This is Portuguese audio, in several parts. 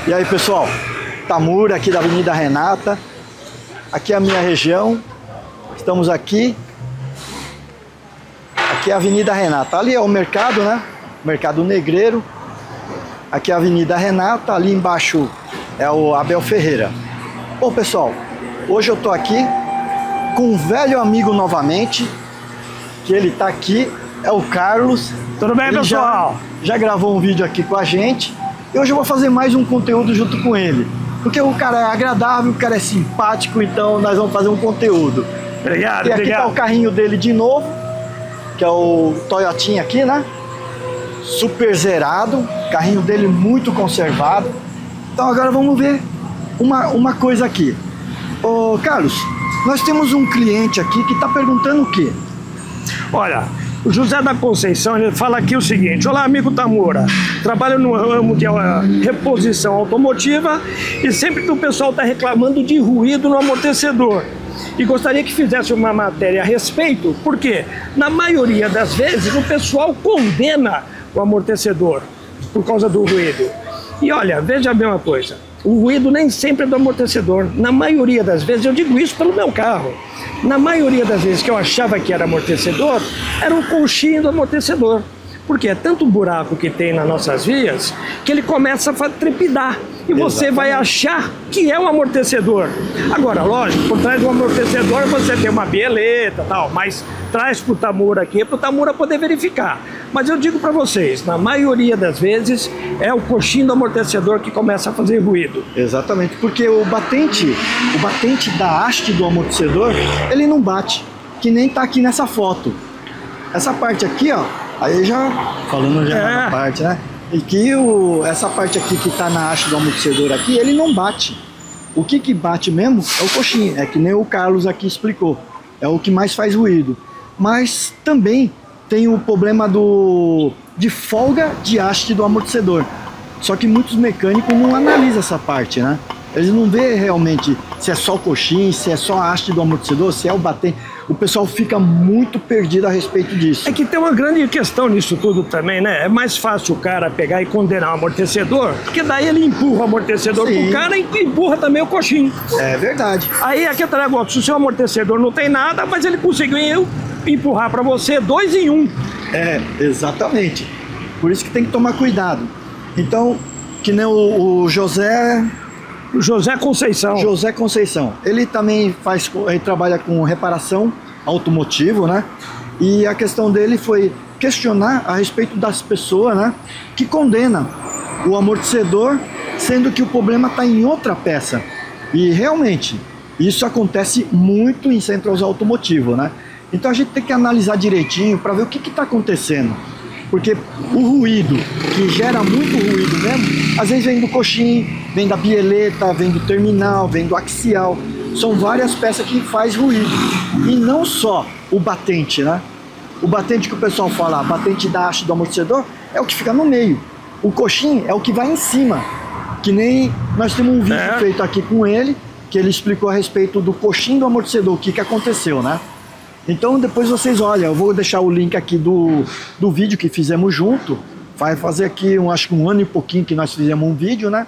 E aí, pessoal, Tamura aqui da Avenida Renata, aqui é a minha região, estamos aqui é a Avenida Renata, ali é o mercado, né, Mercado Negreiro, aqui é a Avenida Renata, ali embaixo é o Abel Ferreira. Bom, pessoal, hoje eu tô aqui com um velho amigo novamente, que ele tá aqui, é o Carlos. Tudo bem, ele pessoal? Já gravou um vídeo aqui com a gente. E hoje eu vou fazer mais um conteúdo junto com ele. Porque o cara é agradável, o cara é simpático, então nós vamos fazer um conteúdo. Obrigado, e aqui tá o carrinho dele de novo, que é o Toyotinha aqui, né? Super zerado, carrinho dele muito conservado. Então agora vamos ver uma coisa aqui. Ô Carlos, nós temos um cliente aqui que tá perguntando o quê? Olha, o José da Conceição, ele fala aqui o seguinte: olá, amigo Tamura, trabalho no ramo de reposição automotiva e sempre que o pessoal está reclamando de ruído no amortecedor. E gostaria que fizesse uma matéria a respeito, porque na maioria das vezes o pessoal condena o amortecedor por causa do ruído. E olha, veja bem uma coisa, o ruído nem sempre é do amortecedor. Na maioria das vezes, eu digo isso pelo meu carro, na maioria das vezes que eu achava que era amortecedor, era um conchinho do amortecedor. Porque é tanto buraco que tem nas nossas vias que ele começa a trepidar. E você vai achar que é um amortecedor. Agora, lógico, por trás do amortecedor você tem uma bieleta e tal, mas traz pro Tamura aqui, pro Tamura poder verificar. Mas eu digo para vocês, na maioria das vezes é o coxinho do amortecedor que começa a fazer ruído. Exatamente, porque o batente da haste do amortecedor, ele não bate, que nem tá aqui nessa foto. Essa parte aqui, ó, aí já falando já na parte, né? E que essa parte aqui que tá na haste do amortecedor aqui, ele não bate. O que bate mesmo é o coxinho, é que nem o Carlos aqui explicou. É o que mais faz ruído. Mas também tem o problema de folga de haste do amortecedor. Só que muitos mecânicos não analisam essa parte, né? Eles não vê realmente se é só o coxinho, se é só a haste do amortecedor, se é o batente. O pessoal fica muito perdido a respeito disso. É que tem uma grande questão nisso tudo também, né? É mais fácil o cara pegar e condenar o amortecedor, porque daí ele empurra o amortecedor pro cara e empurra também o coxinho. É verdade. Aí aqui é negócio, se o seu amortecedor não tem nada, mas ele conseguiu empurrar para você 2 em 1. É, exatamente. Por isso que tem que tomar cuidado. Então, que nem o José Conceição. José Conceição. Ele também ele trabalha com reparação automotivo, né? E a questão dele foi questionar a respeito das pessoas, né, que condenam o amortecedor, sendo que o problema está em outra peça. E realmente, isso acontece muito em centros automotivos, né? Então a gente tem que analisar direitinho para ver o que está acontecendo. Porque o ruído, que gera muito ruído mesmo, às vezes vem do coxinho, vem da bieleta, vem do terminal, vem do axial. São várias peças que faz ruído. E não só o batente, né? O batente que o pessoal fala, a batente da haste do amortecedor, é o que fica no meio. O coxinho é o que vai em cima. Que nem nós temos um vídeo feito aqui com ele, que ele explicou a respeito do coxinho do amortecedor, o que aconteceu, né? Então depois vocês olham, eu vou deixar o link aqui do vídeo que fizemos junto. Vai fazer aqui, acho que 1 ano e pouquinho que nós fizemos um vídeo, né?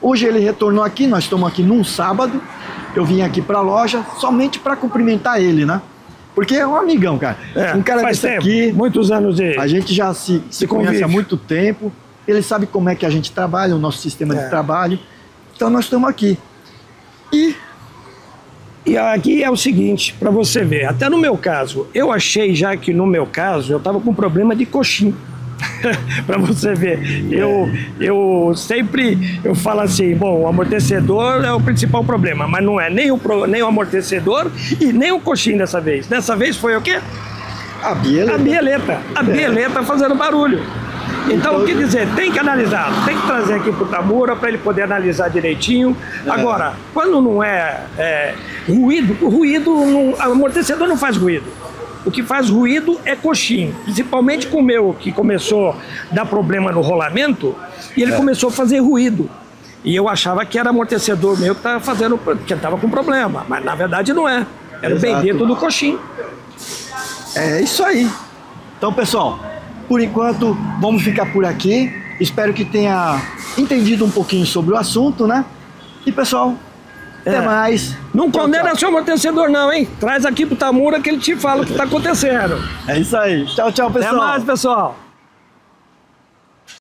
Hoje ele retornou aqui, nós estamos aqui num sábado. Eu vim aqui para a loja somente para cumprimentar ele, né? Porque é um amigão, cara. Um cara desse aqui, muitos anos de... A gente já se conhece há muito tempo. Ele sabe como é que a gente trabalha, o nosso sistema de trabalho. Então nós estamos aqui. E aqui é o seguinte, para você ver, até no meu caso, eu achei já que no meu caso eu estava com problema de coxinho. Para você ver, eu sempre falo assim, bom, o amortecedor é o principal problema, mas não é nem o amortecedor e nem o coxinho dessa vez. Dessa vez foi o quê? A bieleta. A bieleta fazendo barulho. Então, quer dizer, tem que analisar, tem que trazer aqui pro Tamura para ele poder analisar direitinho. Agora, quando não é ruído, o amortecedor não faz ruído. O que faz ruído é coxinho, principalmente com o meu, que começou a dar problema no rolamento, e ele começou a fazer ruído. E eu achava que era amortecedor meu que estava fazendo, que estava com problema, mas na verdade não é. Era o bendito do coxinho. É isso aí. Então, pessoal, por enquanto, vamos ficar por aqui. Espero que tenha entendido um pouquinho sobre o assunto, né? E pessoal, até mais. Não Tchau, condena tchau. seu amortecedor não, hein? Traz aqui pro Tamura que ele te fala o que tá acontecendo. É isso aí. Tchau, tchau, pessoal. Até mais, pessoal.